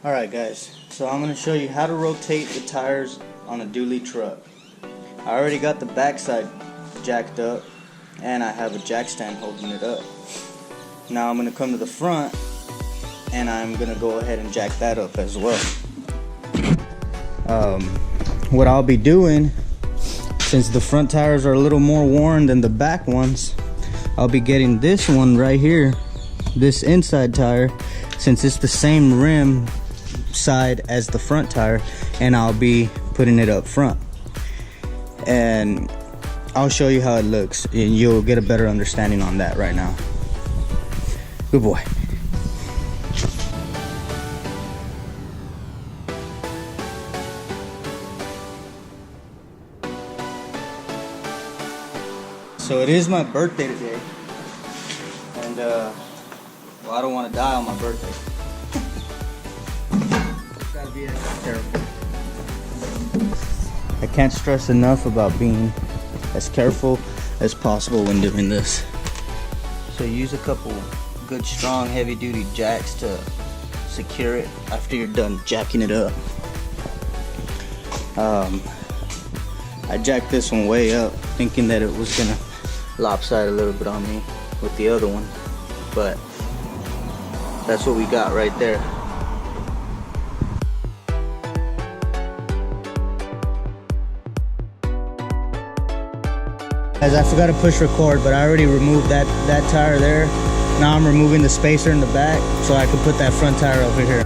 Alright guys, so I'm going to show you how to rotate the tires on a dually truck. I already got the backside jacked up and I have a jack stand holding it up. Now I'm going to come to the front and I'm going to go ahead and jack that up as well. What I'll be doing, since the front tires are a little more worn than the back ones, I'll be getting this one right here, this inside tire, since it's the same rim side as the front tire, and I'll be putting it up front, and I'll show you how it looks and you'll get a better understanding on that right now. Good boy. So it is my birthday today, and well, I don't want to die on my birthday. Gotta be extra careful. I can't stress enough about being as careful as possible when doing this. So use a couple good strong heavy duty jacks to secure it after you're done jacking it up. I jacked this one way up thinking that it was gonna lopside a little bit on me with the other one, but that's what we got right there. Guys, I forgot to push record, but I already removed that tire there. Now I'm removing the spacer in the back so I can put that front tire over here.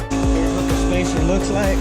Here's what the spacer looks like.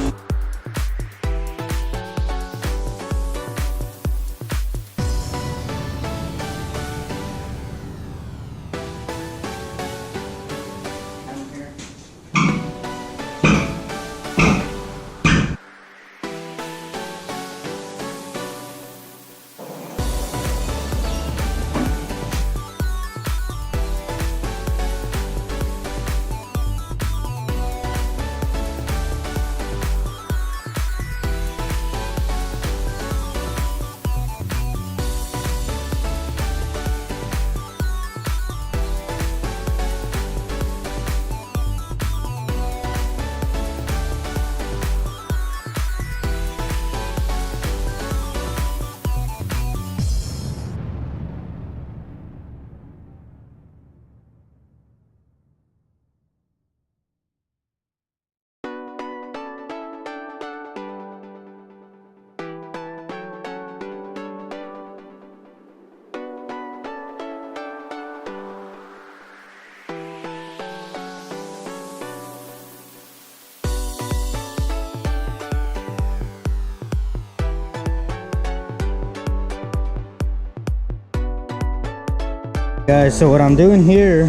Guys, so what I'm doing here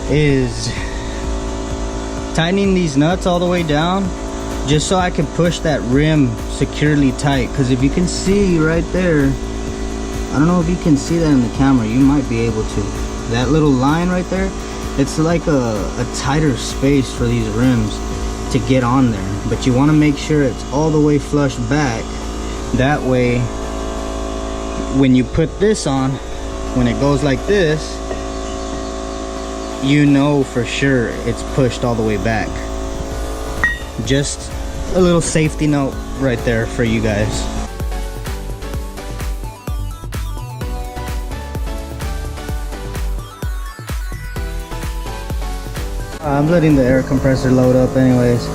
is tightening these nuts all the way down just so I can push that rim securely tight, because if you can see right there, I don't know if you can see that in the camera, you might be able to, that little line right there, it's like a tighter space for these rims to get on there, but you want to make sure it's all the way flush back. That way when you put this on, when it goes like this, you know for sure it's pushed all the way back. Just a little safety note right there for you guys. I'm letting the air compressor load up anyways.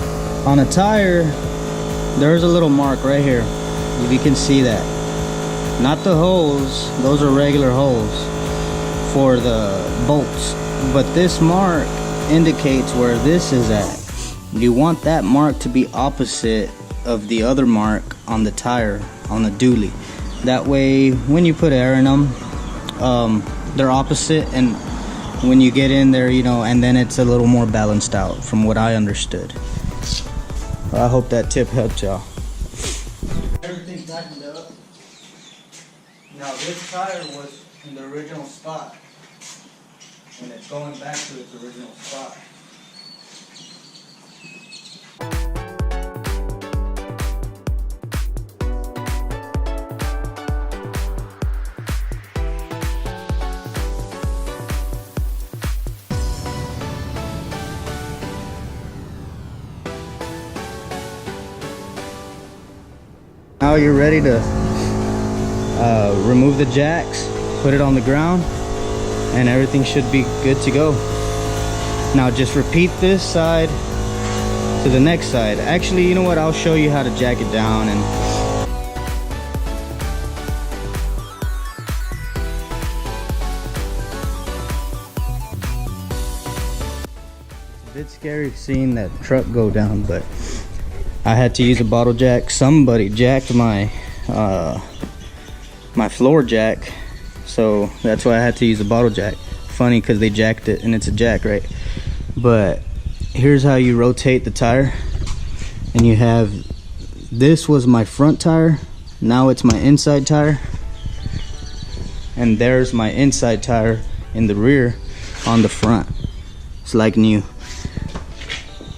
On a tire, there's a little mark right here, if you can see that. Not the holes, those are regular holes for the bolts, but this mark indicates where this is at. You want that mark to be opposite of the other mark on the tire, on the dually. That way when you put air in them, they're opposite, and when you get in there, you know, and then it's a little more balanced out from what I understood. I hope that tip helped y'all. Everything's tightened up. Now this tire was in the original spot, and it's going back to its original spot. now you're ready to remove the jacks, put it on the ground, and everything should be good to go. Now just repeat this side to the next side. Actually, you know what, I'll show you how to jack it down. And it's a bit scary seeing that truck go down, but I had to use a bottle jack. Somebody jacked my my floor jack, so that's why I had to use a bottle jack. Funny because they jacked it and it's a jack, right? But here's how you rotate the tire. And you have, this was my front tire, now it's my inside tire, and there's my inside tire in the rear on the front. It's like new.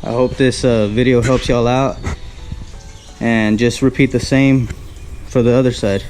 I hope this video helps y'all out, and just repeat the same for the other side.